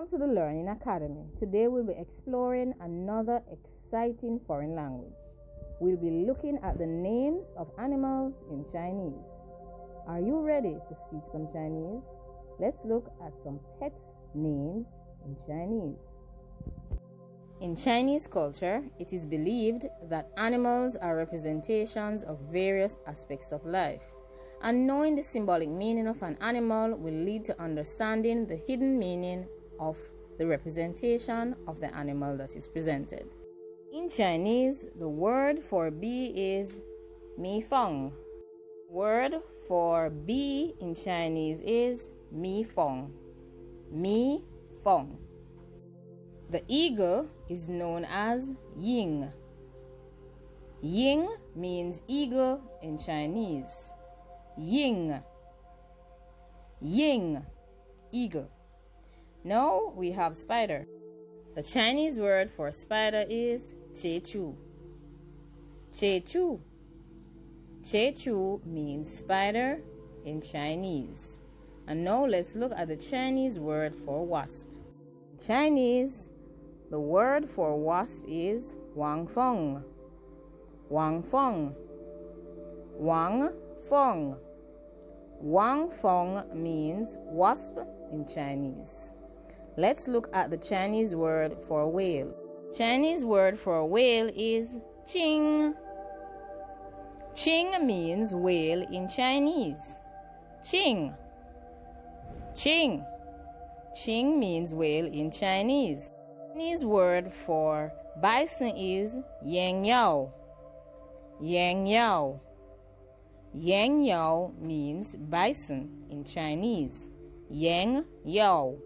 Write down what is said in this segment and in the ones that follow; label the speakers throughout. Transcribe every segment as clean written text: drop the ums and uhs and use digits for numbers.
Speaker 1: Welcome to the Learning Academy. Today we'll be exploring another exciting foreign language. We'll be looking at the names of animals in Chinese. Are you ready to speak some Chinese? Let's look at some pets' names in Chinese. In Chinese culture, it is believed that animals are representations of various aspects of life, and knowing the symbolic meaning of an animal will lead to understanding the hidden meaning of the representation of the animal that is presented. In Chinese, the word for bee is Mifēng. Word for bee in Chinese is Mifēng. Mifēng. The eagle is known as Ying. Ying means eagle in Chinese. Ying. Ying. Eagle. Now we have spider. The Chinese word for spider is Zhēgū. Zhēgū. Zhēgū means spider in Chinese. And now let's look at the Chinese word for wasp. In Chinese, the word for wasp is Huángfēng. Huángfēng. Huángfēng. Huángfēng means wasp in Chinese. Let's look at the Chinese word for whale. Chinese word for whale is Jing. Jing means whale in Chinese. Jing. Jing. Jing means whale in Chinese. Chinese word for bison is Yěniú. Yěniú. Yěniú means bison in Chinese. Yěniú.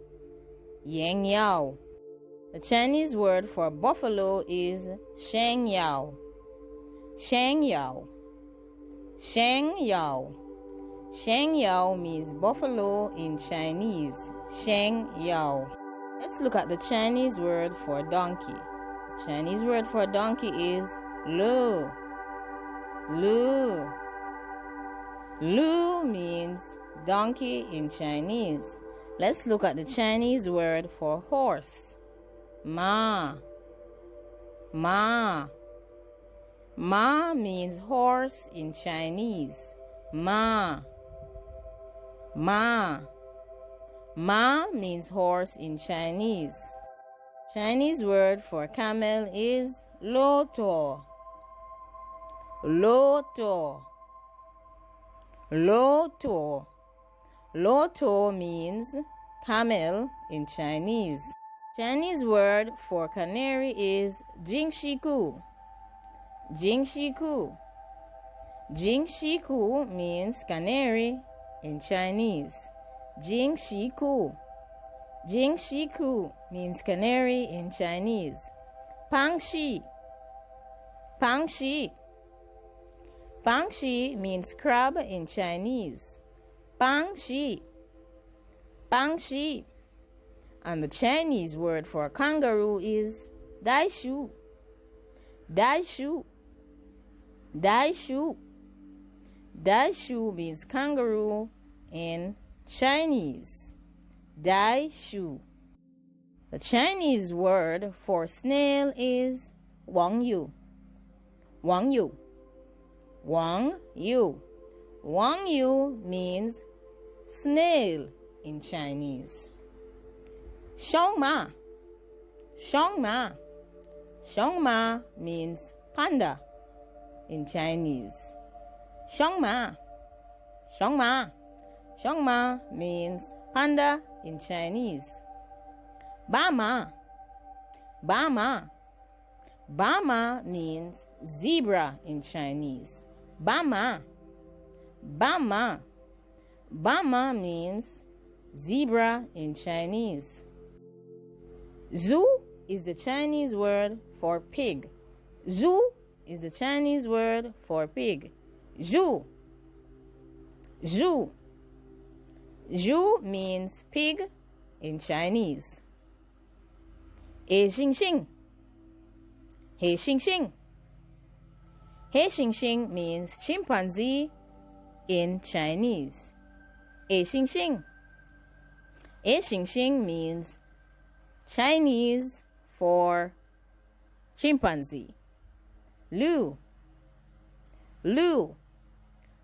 Speaker 1: Yéniú. The Chinese word for buffalo is Xiàng. Xiàng. Xiàng. Xiàng means buffalo in Chinese. Xiàng. Let's look at the Chinese word for donkey. The Chinese word for donkey is Lu. Lu. Lu means donkey in Chinese. Let's look at the Chinese word for horse. Ma. Ma. Ma means horse in Chinese. Ma. Ma. Ma means horse in Chinese. Chinese word for camel is Luòtuó. Luòtuó. Luòtuó. Luòtuó means camel in Chinese. Chinese word for canary is Jingxigu. Jingxigu. Jingxigu means canary in Chinese. Jingxigu. Jingxigu means canary in Chinese. Pángxiè. Pángxiè. Pángxiè means crab in Chinese. Pángxiè. Pángxiè. And the Chinese word for kangaroo is Daishu. Daishu. Daishu. Daishu means kangaroo in Chinese. Daishu. The Chinese word for snail is Wāngyū. Wāngyū. Wāngyū. Wāngyū means snail in Chinese. Xiāngmā. Xiāngmā. Xiāngmā means panda in Chinese. Xiāngmā. Xiāngmā. Xiāngmā means panda in Chinese. Bānmă. Bānmă. Bānmă means zebra in Chinese. Bānmă. Bānmă. Bānmă means zebra in Chinese. Zhū is the Chinese word for pig. Zhū is the Chinese word for pig. Zhū. Zhū. Zhū means pig in Chinese. Hēixingxing. Hēixingxing. Hēixingxing means chimpanzee in Chinese. Hēixingxing. Hēixingxing means Chinese for chimpanzee. Lu. Lu.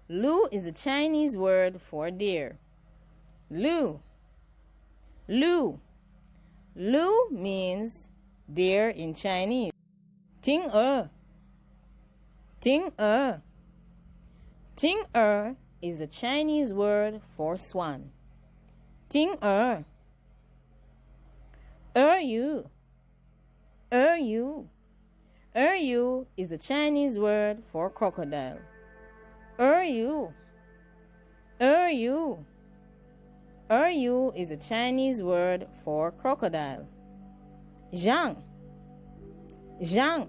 Speaker 1: Lu is a Chinese word for deer. Lu. Lu. Lu means deer in Chinese. Ting-er. Ting-er. Ting-er is a Chinese word for swan. Ting-er. Er-yu. Er-yu. Er-yu is a Chinese word for crocodile. Er-yu. Er-yu. Er-yu is a Chinese word for crocodile. Zhang. Zhang.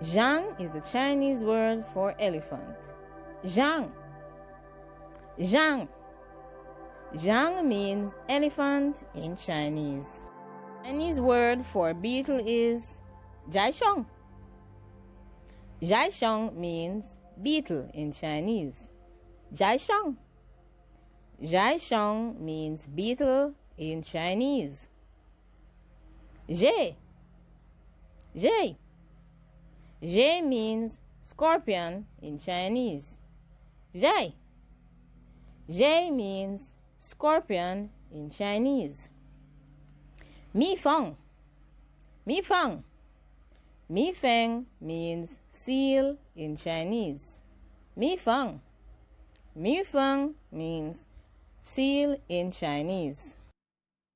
Speaker 1: Zhang is a Chinese word for elephant. Zhang. Zhang. Zhang means elephant in Chinese. Chinese word for beetle is Jiăchóng. Jiăchóng means beetle in Chinese. Jiăchóng. Jiăchóng means beetle in Chinese. Zhē. Zhē. Zhē means scorpion in Chinese. Zhē. Zhē means scorpion in Chinese. Mifēng. Mifēng. Mifēng means seal in Chinese. Mifēng. Mifēng means seal in Chinese.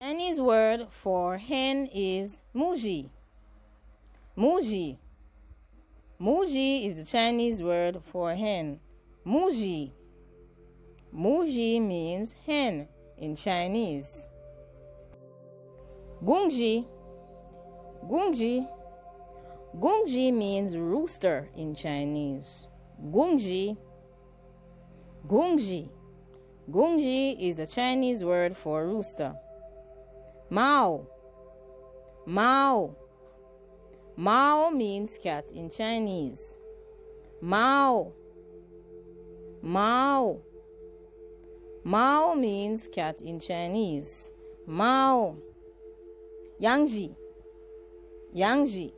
Speaker 1: Chinese word for hen is muji. Muji. Muji is the Chinese word for hen. Muji. Muji means hen in Chinese. Gõngji. Gõngji. Gõngji means rooster in Chinese. Gõngji. Gõngji. Gõngji is a Chinese word for rooster. Mao. Mao. Mao means cat in Chinese. Mao. Mao. Mao means cat in Chinese. Mao. Yangzi. Yangzi.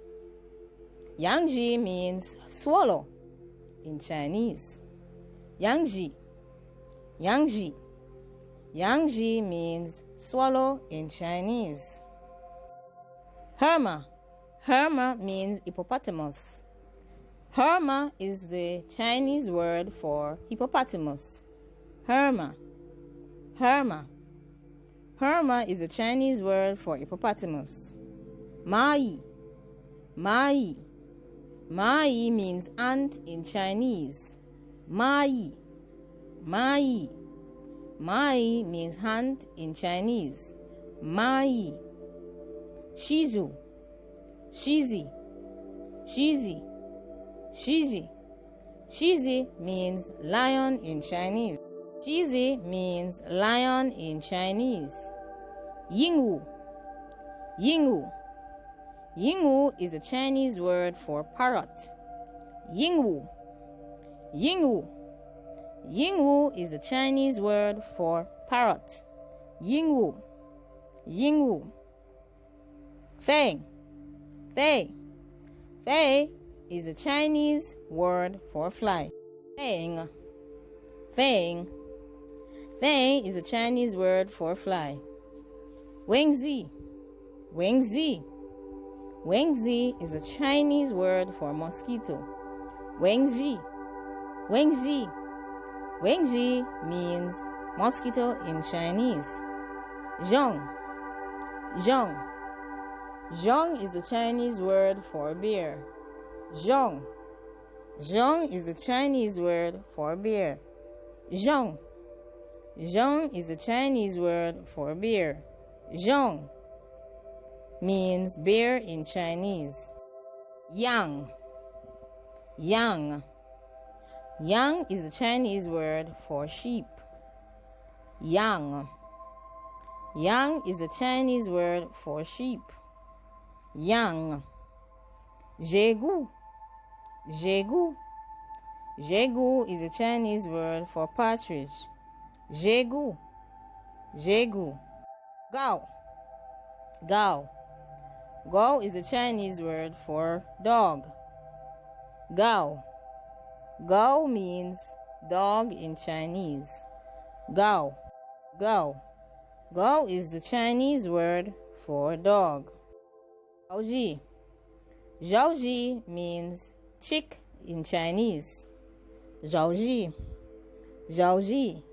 Speaker 1: Yangzi means swallow in Chinese. Yangzi. Yangzi. Yangzi means swallow in Chinese. Herma. Herma means hippopotamus. Herma is the Chinese word for hippopotamus. Herma. Herma. Herma is a Chinese word for hippopotamus. Mai. Mai. Mai means ant in Chinese. Mai. Mai. Mai means ant in Chinese. Mai. Zhizhū. Shizi. Shizi. Shizi. Shizi means lion in Chinese. Shizi means lion in Chinese. Yěniú. Yěniú. Yěniú is a Chinese word for parrot. Yěniú. Yěniú. Yěniú is a Chinese word for parrot. Yěniú. Yěniú. Fēng. Fei. Fei is a Chinese word for fly. Fēng. Fēng. Fēng is a Chinese word for fly. Wenzi. Wenzi. Wenzi is a Chinese word for mosquito. Wenzi. Wenzi. Wenzi means mosquito in Chinese. Zhōng. Zhōng. Zhōng is the Chinese word for bear. Zhōng. Zhōng is the Chinese word for bear. Zhōng. Zhōng is the Chinese word for bear. Zhōng means bear in Chinese. Yáng. Yáng. Yáng is the Chinese word for sheep. Yáng. Yáng is the Chinese word for sheep. Yáng. Zhègū. Zhègū. Zhègū is a Chinese word for partridge. Zhègū. Zhègū. Gao. Gao. Gao is a Chinese word for dog. Gao. Gao means dog in Chinese. Gao. Gao. Gao is the Chinese word for dog. Zhaoji. Zhaoji means chick in Chinese. Zhaoji. Zhaoji.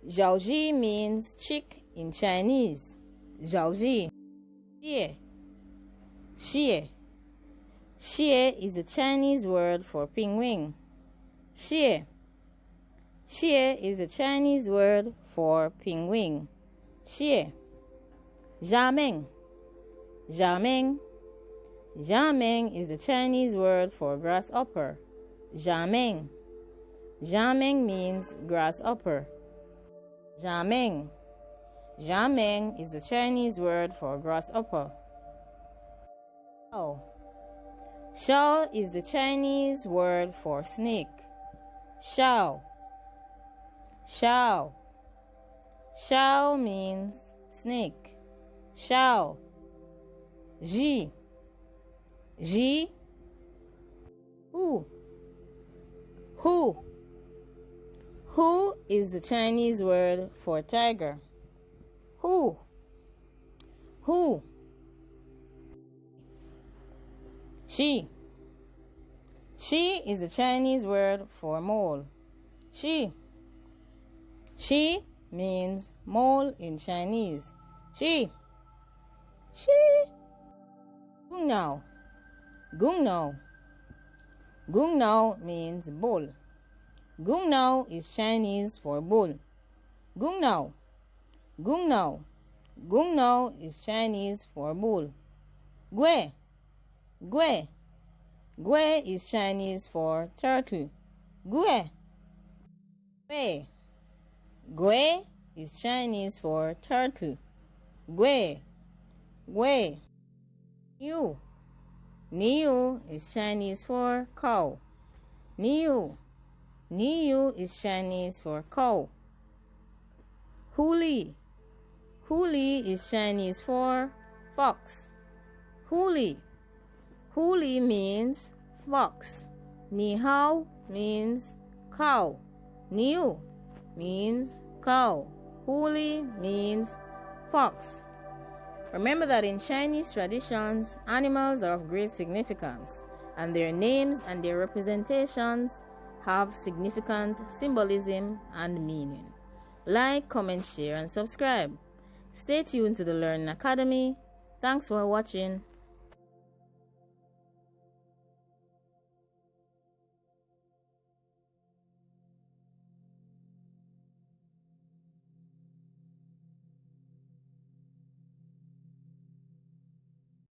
Speaker 1: Zhaoji means chick in Chinese. Zhaoji. Xie. Xie. Xie is a Chinese word for penguin. Xie. Xie is a Chinese word for penguin. Xie. Zhàměng. Zhàměng. Zhàměng is a Chinese word for grasshopper. Zhàměng. Zhàměng means grasshopper. Zhàměng. Zhàměng is the Chinese word for grasshopper. Shao. Shao is the Chinese word for snake. Shao. Shao. Shao means snake. Shao. Ji. Ji. Hu. Hu. Hu is the Chinese word for tiger. Hu. Hu. Shi. Shi is the Chinese word for mole. Shi. Shi means mole in Chinese. Shi. Shi. Gungnao. Gungnao. Gungnao means bull. Gungnao is Chinese for bull. Gungnao. Gungnao. Gungnao is Chinese for bull. Gui. Gui. Gui is Chinese for turtle. Gui. Gui. Gui is Chinese for turtle. Gui. Gui. Yěniú. Yěniú is Chinese for cow. Yěniú. Yěniú is Chinese for cow. Huli. Huli is Chinese for fox. Huli. Huli means fox. Ni hao means cow. Niu means cow. Huli means fox. Remember that in Chinese traditions, animals are of great significance, and their names and their representations have significant symbolism and meaning. Like, comment, share, and subscribe. Stay tuned to the Learning Academy. Thanks for watching.